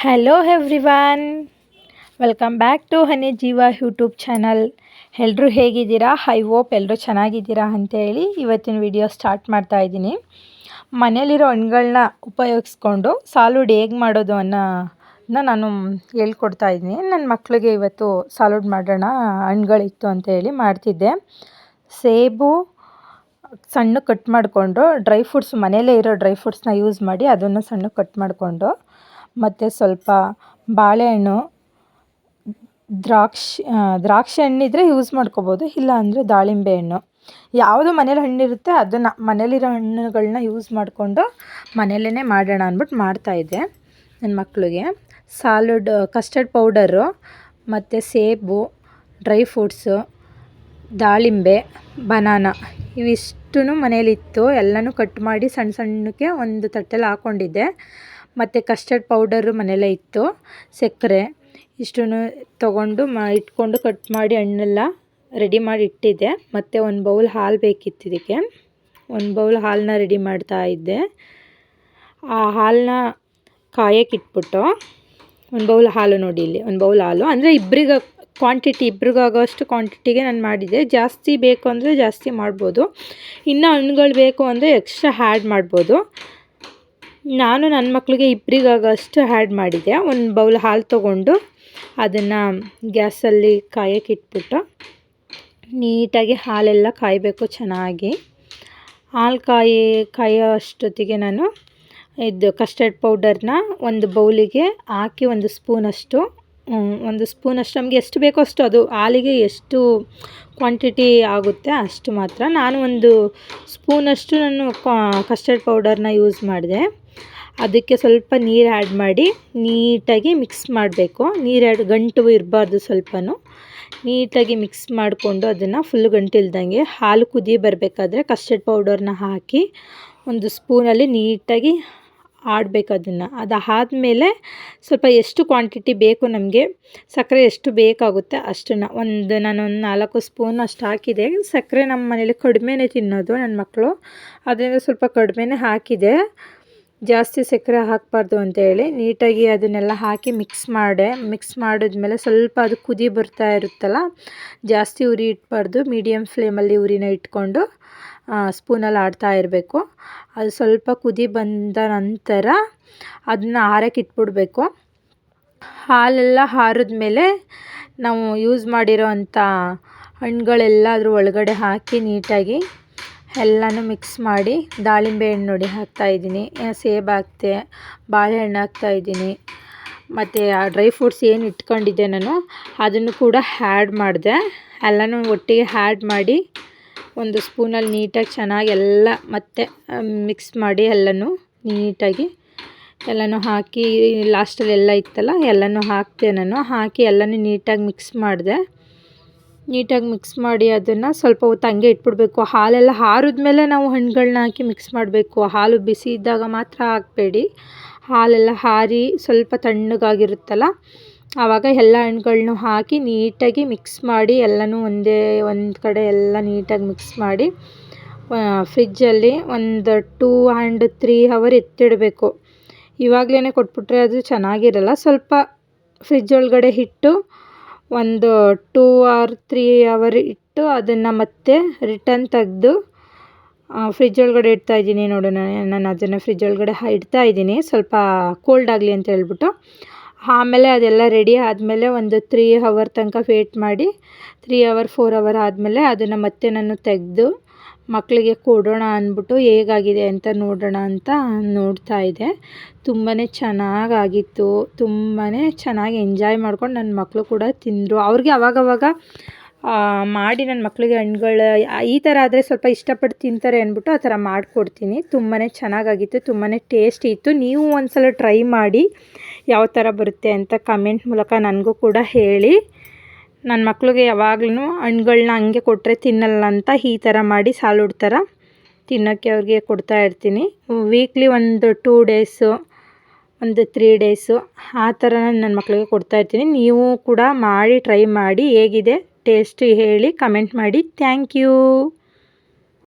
Hello everyone, welcome back to Hani Jeeva YouTube channel. ಎಲ್ಲರೂ ಹೇಗಿದ್ದೀರಾ? I hope ಎಲ್ಲರೂ ಚೆನ್ನಾಗಿದ್ದೀರಾ ಅಂತೇಳಿ ಇವತ್ತಿನ ವಿಡಿಯೋ ಸ್ಟಾರ್ಟ್ ಮಾಡ್ತಾ ಇದ್ದೀನಿ. ಮನೇಲಿರೋ ಹಣ್ಣುಗಳನ್ನ ಉಪಯೋಗಿಸ್ಕೊಂಡು ಸಾಲುಡ್ ಹೇಗೆ ಮಾಡೋದು ಅನ್ನೋದನ್ನ ನಾನು ಹೇಳ್ಕೊಡ್ತಾ ಇದ್ದೀನಿ. ನನ್ನ ಮಕ್ಕಳಿಗೆ ಇವತ್ತು ಸಾಲುಡ್ ಮಾಡೋಣ, ಹಣ್ಣುಗಳಿತ್ತು ಅಂತೇಳಿ ಮಾಡ್ತಿದ್ದೆ. ಸೇಬು ಸಣ್ಣ ಕಟ್ ಮಾಡಿಕೊಂಡು, ಡ್ರೈ ಫ್ರೂಟ್ಸ್ ಮನೆಯಲ್ಲೇ ಇರೋ ಡ್ರೈ ಫ್ರೂಟ್ಸ್ನ ಯೂಸ್ ಮಾಡಿ ಅದನ್ನು ಸಣ್ಣ ಕಟ್ ಮಾಡಿಕೊಂಡು, ಮತ್ತು ಸ್ವಲ್ಪ ಬಾಳೆಹಣ್ಣು, ದ್ರಾಕ್ಷಿ ಹಣ್ಣಿದ್ರೆ ಯೂಸ್ ಮಾಡ್ಕೋಬೋದು, ಇಲ್ಲ ಅಂದರೆ ದಾಳಿಂಬೆ ಹಣ್ಣು, ಯಾವುದು ಮನೇಲಿ ಹಣ್ಣಿರುತ್ತೆ ಅದನ್ನು ಮನೇಲಿರೋ ಹಣ್ಣುಗಳನ್ನ ಯೂಸ್ ಮಾಡಿಕೊಂಡು ಮನೆಯಲ್ಲೇ ಮಾಡೋಣ ಅಂದ್ಬಿಟ್ಟು ಮಾಡ್ತಾಯಿದ್ದೆ. ನನ್ನ ಮಕ್ಕಳಿಗೆ ಸಾಲುಡ್ ಕಸ್ಟರ್ಡ್ ಪೌಡರು ಮತ್ತು ಸೇಬು, ಡ್ರೈ ಫ್ರೂಟ್ಸು, ದಾಳಿಂಬೆ, ಬನಾನ ಇವಿಷ್ಟೂ ಮನೇಲಿತ್ತು. ಎಲ್ಲನೂ ಕಟ್ ಮಾಡಿ ಸಣ್ಣ ಸಣ್ಣಕ್ಕೆ ಒಂದು ತಟ್ಟೆಲಿ ಹಾಕ್ಕೊಂಡಿದ್ದೆ. ಮತ್ತು ಕಸ್ಟರ್ಡ್ ಪೌಡರು ಮನೆಯಲ್ಲೇ ಇತ್ತು, ಸಕ್ಕರೆ ಇಷ್ಟನ್ನು ತೊಗೊಂಡು ಇಟ್ಕೊಂಡು ಕಟ್ ಮಾಡಿ ಹಣ್ಣೆಲ್ಲ ರೆಡಿ ಮಾಡಿ ಇಟ್ಟಿದ್ದೆ. ಮತ್ತು ಒಂದು ಬೌಲ್ ಹಾಲು ಬೇಕಿತ್ತು. ಇದಕ್ಕೆ ಒಂದು ಬೌಲ್ ಹಾಲನ್ನ ರೆಡಿ ಮಾಡ್ತಾ ಇದ್ದೆ. ಆ ಹಾಲನ್ನ ಕಾಯಕ್ಕೆ ಇಟ್ಬಿಟ್ಟು, ಒಂದು ಬೌಲ್ ಹಾಲು ನೋಡಿ, ಇಲ್ಲಿ ಒಂದು ಬೌಲ್ ಹಾಲು ಅಂದರೆ ಇಬ್ರಿಗಾಗೋಷ್ಟು ಕ್ವಾಂಟಿಟಿಗೆ ನಾನು ಮಾಡಿದ್ದೆ. ಜಾಸ್ತಿ ಬೇಕು ಅಂದರೆ ಜಾಸ್ತಿ ಮಾಡ್ಬೋದು, ಇನ್ನು ಹಣ್ಣುಗಳು ಬೇಕು ಅಂದರೆ ಎಕ್ಸ್ಟ್ರಾ ಆ್ಯಡ್ ಮಾಡ್ಬೋದು. ನಾನು ನನ್ನ ಮಕ್ಕಳಿಗೆ ಇಬ್ಬರಿಗಾಗೋಷ್ಟು ಆ್ಯಡ್ ಮಾಡಿದ್ದೆ. ಒಂದು ಬೌಲ್ ಹಾಲು ತೊಗೊಂಡು ಅದನ್ನು ಗ್ಯಾಸಲ್ಲಿ ಕಾಯಕ್ಕೆ ಇಟ್ಬಿಟ್ಟು, ನೀಟಾಗಿ ಹಾಲೆಲ್ಲ ಕಾಯಬೇಕು ಚೆನ್ನಾಗಿ. ಹಾಲು ಕಾಯೋ ಅಷ್ಟೊತ್ತಿಗೆ ನಾನು ಇದು ಕಸ್ಟರ್ಡ್ ಪೌಡರ್ನ ಒಂದು ಬೌಲಿಗೆ ಹಾಕಿ ಒಂದು ಸ್ಪೂನಷ್ಟು ನಮಗೆ ಎಷ್ಟು ಬೇಕೋ ಅಷ್ಟು, ಅದು ಹಾಲಿಗೆ ಎಷ್ಟು ಕ್ವಾಂಟಿಟಿ ಆಗುತ್ತೆ ಅಷ್ಟು ಮಾತ್ರ. ನಾನು ಒಂದು ಸ್ಪೂನಷ್ಟು ಕಸ್ಟರ್ಡ್ ಪೌಡರ್ನ ಯೂಸ್ ಮಾಡಿದೆ. ಅದಕ್ಕೆ ಸ್ವಲ್ಪ ನೀರು ಆ್ಯಡ್ ಮಾಡಿ ನೀಟಾಗಿ ಮಿಕ್ಸ್ ಮಾಡಬೇಕು. ನೀರು ಗಂಟು ಇರಬಾರ್ದು, ಸ್ವಲ್ಪನೂ ನೀಟಾಗಿ ಮಿಕ್ಸ್ ಮಾಡಿಕೊಂಡು ಅದನ್ನು ಫುಲ್ ಗಂಟಿಲ್ದಂಗೆ ಹಾಲು ಕುದಿ ಬರಬೇಕಾದ್ರೆ ಕಸ್ಟರ್ಡ್ ಪೌಡರ್ನ ಹಾಕಿ ಒಂದು ಸ್ಪೂನಲ್ಲಿ ನೀಟಾಗಿ ಆಡಬೇಕು ಅದನ್ನು. ಅದಾದಮೇಲೆ ಸ್ವಲ್ಪ ಎಷ್ಟು ಕ್ವಾಂಟಿಟಿ ಬೇಕು ನಮಗೆ, ಸಕ್ಕರೆ ಎಷ್ಟು ಬೇಕಾಗುತ್ತೆ ಅಷ್ಟನ್ನು ನಾನು ಒಂದು 4 ಸ್ಪೂನ್ ಅಷ್ಟು ಹಾಕಿದೆ. ಸಕ್ಕರೆ ನಮ್ಮ ಮನೇಲಿ ಕಡಿಮೆನೇ ತಿನ್ನೋದು ನನ್ನ ಮಕ್ಕಳು, ಅದರಿಂದ ಸ್ವಲ್ಪ ಕಡಿಮೆನೇ ಹಾಕಿದೆ. ಜಾಸ್ತಿ ಸಕ್ಕರೆ ಹಾಕಬಾರ್ದು ಅಂತೇಳಿ ನೀಟಾಗಿ ಅದನ್ನೆಲ್ಲ ಹಾಕಿ ಮಿಕ್ಸ್ ಮಾಡಿದ್ಮೇಲೆ ಸ್ವಲ್ಪ ಅದು ಕುದಿ ಬರ್ತಾ ಇರುತ್ತಲ್ಲ, ಜಾಸ್ತಿ ಉರಿ ಇಟ್ಬಾರ್ದು, ಮೀಡಿಯಮ್ ಫ್ಲೇಮಲ್ಲಿ ಉರಿನ ಇಟ್ಕೊಂಡು ಸ್ಪೂನಲ್ಲಿ ಆಡ್ತಾ ಇರಬೇಕು. ಅದು ಸ್ವಲ್ಪ ಕುದಿ ಬಂದ ನಂತರ ಅದನ್ನ ಆರಕ್ಕೆ ಇಟ್ಬಿಡಬೇಕು. ಹಾಲೆಲ್ಲ ಆರಿದ್ಮೇಲೆ ನಾವು ಯೂಸ್ ಮಾಡಿರೋ ಅಂಥ ಹಣ್ಣುಗಳೆಲ್ಲ ಅದ್ರ ಒಳಗಡೆ ಹಾಕಿ ನೀಟಾಗಿ ಎಲ್ಲನೂ ಮಿಕ್ಸ್ ಮಾಡಿ, ದಾಳಿಂಬೆ ಹಣ್ಣು ನೋಡಿ ಹಾಕ್ತಾಯಿದ್ದೀನಿ, ಸೇಬು ಹಾಕ್ತೆ, ಬಾಳೆಹಣ್ಣು ಹಾಕ್ತಾಯಿದ್ದೀನಿ, ಮತ್ತು ಆ ಡ್ರೈ ಫ್ರೂಟ್ಸ್ ಏನು ಇಟ್ಕೊಂಡಿದ್ದೆ ನಾನು ಅದನ್ನು ಕೂಡ ಆ್ಯಡ್ ಮಾಡಿದೆ. ಎಲ್ಲನೂ ಒಟ್ಟಿಗೆ ಆ್ಯಡ್ ಮಾಡಿ ಒಂದು ಸ್ಪೂನಲ್ಲಿ ನೀಟಾಗಿ ಚೆನ್ನಾಗಿ ಎಲ್ಲ ಮತ್ತೆ ಮಿಕ್ಸ್ ಮಾಡಿ ಎಲ್ಲನೂ ನೀಟಾಗಿ ಎಲ್ಲನೂ ಹಾಕಿ, ಲಾಸ್ಟಲ್ಲಿ ಎಲ್ಲ ಇತ್ತಲ್ಲ ಎಲ್ಲನೂ ಹಾಕ್ತೆ ನಾನು. ಹಾಕಿ ಎಲ್ಲನೂ ನೀಟಾಗಿ ಮಿಕ್ಸ್ ಮಾಡಿದೆ. ನೀಟಾಗಿ ಮಿಕ್ಸ್ ಮಾಡಿ ಅದನ್ನು ಸ್ವಲ್ಪ ಹೊತ್ತು ಹಂಗೆ ಇಟ್ಬಿಡಬೇಕು. ಹಾಲೆಲ್ಲ ಆರಿದ್ಮೇಲೆ ನಾವು ಹಣ್ಣುಗಳನ್ನ ಹಾಕಿ ಮಿಕ್ಸ್ ಮಾಡಬೇಕು. ಹಾಲು ಬಿಸಿ ಇದ್ದಾಗ ಮಾತ್ರ ಹಾಕಬೇಡಿ. ಹಾಲೆಲ್ಲ ಆರಿ ಸ್ವಲ್ಪ ತಣ್ಣಗಾಗಿರುತ್ತಲ್ಲ, ಆವಾಗ ಎಲ್ಲ ಹಣ್ಣುಗಳ್ನೂ ಹಾಕಿ ನೀಟಾಗಿ ಮಿಕ್ಸ್ ಮಾಡಿ ಎಲ್ಲನೂ ಒಂದು ಕಡೆ ಎಲ್ಲ ನೀಟಾಗಿ ಮಿಕ್ಸ್ ಮಾಡಿ ಫ್ರಿಜ್ಜಲ್ಲಿ ಒಂದು 2 and 3 hour ಎತ್ತಿಡಬೇಕು. ಇವಾಗಲೇ ಕೊಟ್ಬಿಟ್ರೆ ಅದು ಚೆನ್ನಾಗಿರಲ್ಲ. ಸ್ವಲ್ಪ ಫ್ರಿಜ್ ಒಳಗಡೆ ಇಟ್ಟು ಒಂದು 2 or 3 hour ಇಟ್ಟು ಅದನ್ನು ಮತ್ತೆ ರಿಟರ್ನ್ ತೆಗೆದು ಫ್ರಿಜ್ ಒಳಗಡೆ ಇಡ್ತಾಯಿದ್ದೀನಿ. ನೋಡೋಣ, ನಾನು ಅದನ್ನು ಫ್ರಿಜ್ ಒಳಗಡೆ ಇಡ್ತಾಯಿದ್ದೀನಿ ಸ್ವಲ್ಪ ಕೋಲ್ಡ್ ಆಗಲಿ ಅಂತ ಹೇಳ್ಬಿಟ್ಟು. ಆಮೇಲೆ ಅದೆಲ್ಲ ರೆಡಿ ಆದಮೇಲೆ ಒಂದು 3 hour ತನಕ ವೇಟ್ ಮಾಡಿ, 3 hour 4 hour ಆದಮೇಲೆ ಅದನ್ನು ಮತ್ತೆ ನಾನು ತೆಗೆದು ಮಕ್ಕಳಿಗೆ ಕೊಡೋಣ ಅಂದ್ಬಿಟ್ಟು ಹೇಗಾಗಿದೆ ಅಂತ ನೋಡೋಣ ಅಂತ ನೋಡ್ತಾಯಿದ್ದೆ. ತುಂಬಾ ಚೆನ್ನಾಗಾಗಿತ್ತು, ತುಂಬಾ ಚೆನ್ನಾಗಿ ಎಂಜಾಯ್ ಮಾಡ್ಕೊಂಡು ನನ್ನ ಮಕ್ಕಳು ಕೂಡ ತಿಂದರು. ಅವ್ರಿಗೆ ಅವಾಗವಾಗ ಮಾಡಿ ನನ್ನ ಮಕ್ಕಳಿಗೆ ಹಣ್ಣುಗಳು ಈ ಥರ ಆದರೆ ಸ್ವಲ್ಪ ಇಷ್ಟಪಟ್ಟು ತಿಂತಾರೆ ಅಂದ್ಬಿಟ್ಟು ಆ ಥರ ಮಾಡಿಕೊಡ್ತೀನಿ. ತುಂಬಾ ಚೆನ್ನಾಗಾಗಿತ್ತು, ತುಂಬಾ ಟೇಸ್ಟಿ ಇತ್ತು. ನೀವು ಒಂದು ಸಲ ಟ್ರೈ ಮಾಡಿ ಯಾವ ಥರ ಬರುತ್ತೆ ಅಂತ ಕಮೆಂಟ್ ಮೂಲಕ ನನಗೂ ಕೂಡ ಹೇಳಿ. ನನ್ನ ಮಕ್ಕಳಿಗೆ ಯಾವಾಗ್ಲೂ ಹಣ್ಣುಗಳನ್ನ ಹಂಗೆ ಕೊಟ್ಟರೆ ತಿನ್ನಲ್ಲ ಅಂತ ಈ ಥರ ಮಾಡಿ ಸಾಲುಡ್ ಥರ ತಿನ್ನೋಕ್ಕೆ ಅವ್ರಿಗೆ ಕೊಡ್ತಾ ಇರ್ತೀನಿ. ವೀಕ್ಲಿ ಒಂದು 2 days, ಒಂದು 3 days ಆ ಥರ ನನ್ನ ಮಕ್ಕಳಿಗೆ ಕೊಡ್ತಾಯಿರ್ತೀನಿ. ನೀವು ಕೂಡ ಮಾಡಿ ಟ್ರೈ ಮಾಡಿ ಹೇಗಿದೆ ಟೇಸ್ಟ್ ಹೇಳಿ ಕಮೆಂಟ್ ಮಾಡಿ. Thank you.